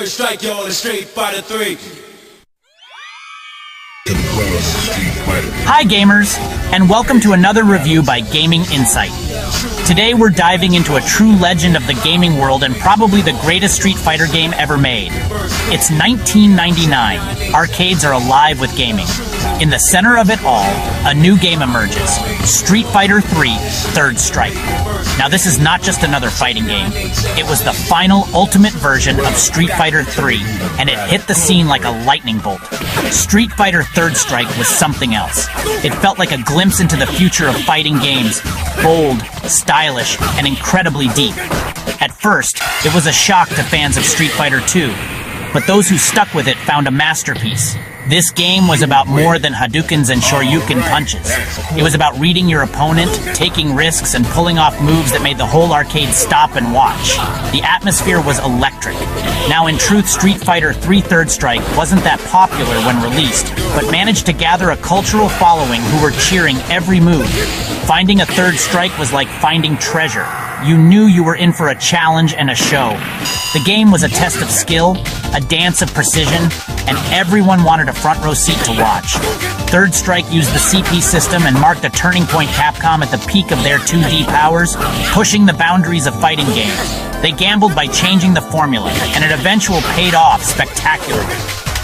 Third Strike, y'all, in Street Fighter 3. Hi gamers, and welcome to another review by Gaming Insight. Today we're diving into a true legend of the gaming world and probably the greatest Street Fighter game ever made. It's 1999. Arcades are alive with gaming. In the center of it all, a new game emerges, Street Fighter 3 Third Strike. Now this is not just another fighting game. It was the final ultimate version of Street Fighter 3, and it hit the scene like a lightning bolt. Street Fighter Third Strike was something else. It felt like a glimpse into the future of fighting games, bold, stylish, and incredibly deep. At first, it was a shock to fans of Street Fighter 2, but those who stuck with it found a masterpiece. This game was about more than Hadoukens and Shoryuken punches. It was about reading your opponent, taking risks, and pulling off moves that made the whole arcade stop and watch. The atmosphere was electric. Now, in truth, Street Fighter 3 Third Strike wasn't that popular when released, but managed to gather a cultural following who were cheering every move. Finding a Third Strike was like finding treasure. You knew you were in for a challenge and a show. The game was a test of skill, a dance of precision, and everyone wanted a front row seat to watch. Third Strike used the CP system and marked a turning point Capcom at the peak of their 2D powers, pushing the boundaries of fighting games. They gambled by changing the formula, and it eventually paid off spectacularly.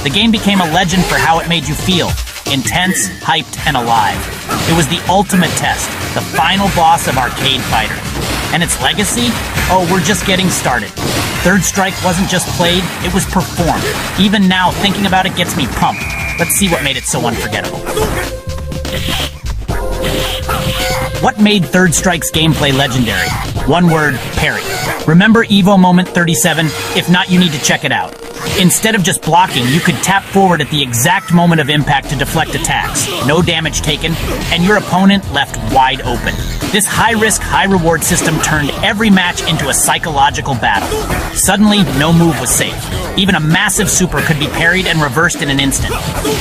The game became a legend for how it made you feel. Intense, hyped, and alive. It was the ultimate test, the final boss of arcade fighter. And its legacy? Oh, we're just getting started. Third Strike wasn't just played, it was performed. Even now, thinking about it gets me pumped. Let's see what made it so unforgettable. What made Third Strike's gameplay legendary? One word, parry. Remember Evo Moment 37? If not, you need to check it out. Instead of just blocking, you could tap forward at the exact moment of impact to deflect attacks. No damage taken, and your opponent left wide open. This high-risk, high-reward system turned every match into a psychological battle. Suddenly, no move was safe. Even a massive super could be parried and reversed in an instant.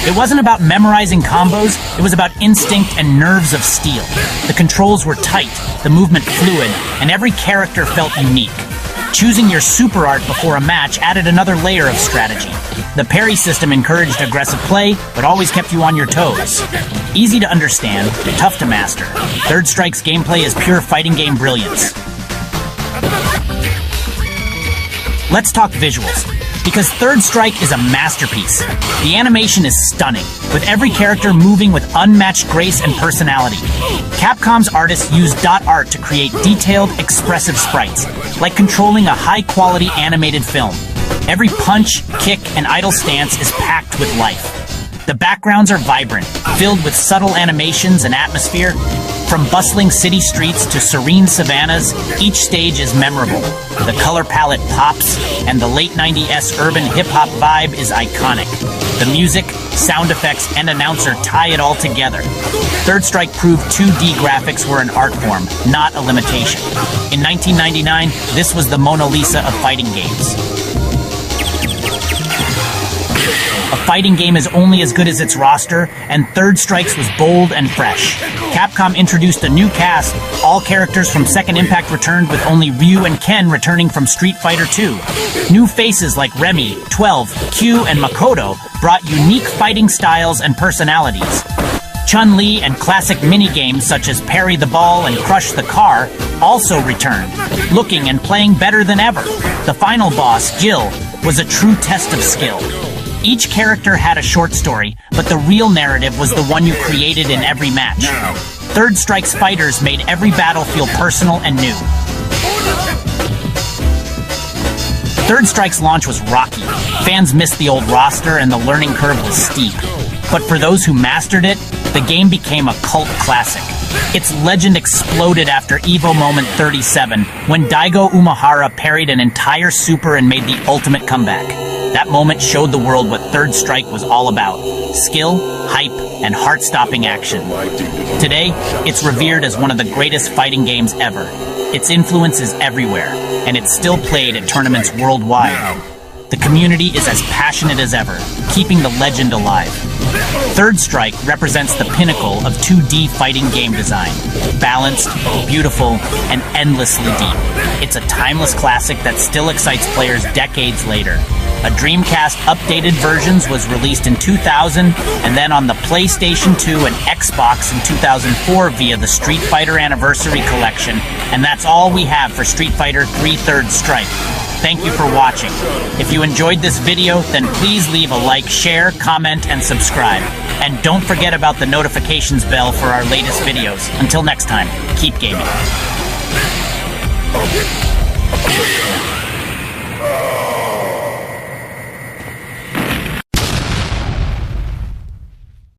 It wasn't about memorizing combos, it was about instinct and nerves of steel. The controls were tight, the movement fluid, and every character felt unique. Choosing your super art before a match added another layer of strategy. The parry system encouraged aggressive play, but always kept you on your toes. Easy to understand, tough to master. Third Strike's gameplay is pure fighting game brilliance. Let's talk visuals, because Third Strike is a masterpiece. The animation is stunning, with every character moving with unmatched grace and personality. Capcom's artists used dot art to create detailed, expressive sprites, like controlling a high-quality animated film. Every punch, kick, and idle stance is packed with life. The backgrounds are vibrant, filled with subtle animations and atmosphere. From bustling city streets to serene savannas, each stage is memorable. The color palette pops, and the late 90s urban hip-hop vibe is iconic. The music, sound effects, and announcer tie it all together. Third Strike proved 2D graphics were an art form, not a limitation. In 1999, this was the Mona Lisa of fighting games. A fighting game is only as good as its roster, and Third Strike's was bold and fresh. Capcom introduced a new cast, all characters from Second Impact returned with only Ryu and Ken returning from Street Fighter 2. New faces like Remy, 12, Q, and Makoto brought unique fighting styles and personalities. Chun-Li and classic minigames such as Parry the Ball and Crush the Car also returned, looking and playing better than ever. The final boss, Jill, was a true test of skill. Each character had a short story, but the real narrative was the one you created in every match. Third Strike's fighters made every battle feel personal and new. Third Strike's launch was rocky. Fans missed the old roster and the learning curve was steep. But for those who mastered it, the game became a cult classic. Its legend exploded after Evo Moment 37, when Daigo Umehara parried an entire super and made the ultimate comeback. That moment showed the world what Third Strike was all about. Skill, hype, and heart-stopping action. Today, it's revered as one of the greatest fighting games ever. Its influence is everywhere, and it's still played at tournaments worldwide. The community is as passionate as ever, keeping the legend alive. Third Strike represents the pinnacle of 2D fighting game design. Balanced, beautiful, and endlessly deep. It's a timeless classic that still excites players decades later. A Dreamcast updated versions was released in 2000, and then on the PlayStation 2 and Xbox in 2004 via the Street Fighter Anniversary Collection, and that's all we have for Street Fighter 3 Third Strike. Thank you for watching. If you enjoyed this video, then please leave a like, share, comment, and subscribe. And don't forget about the notifications bell for our latest videos. Until next time, keep gaming.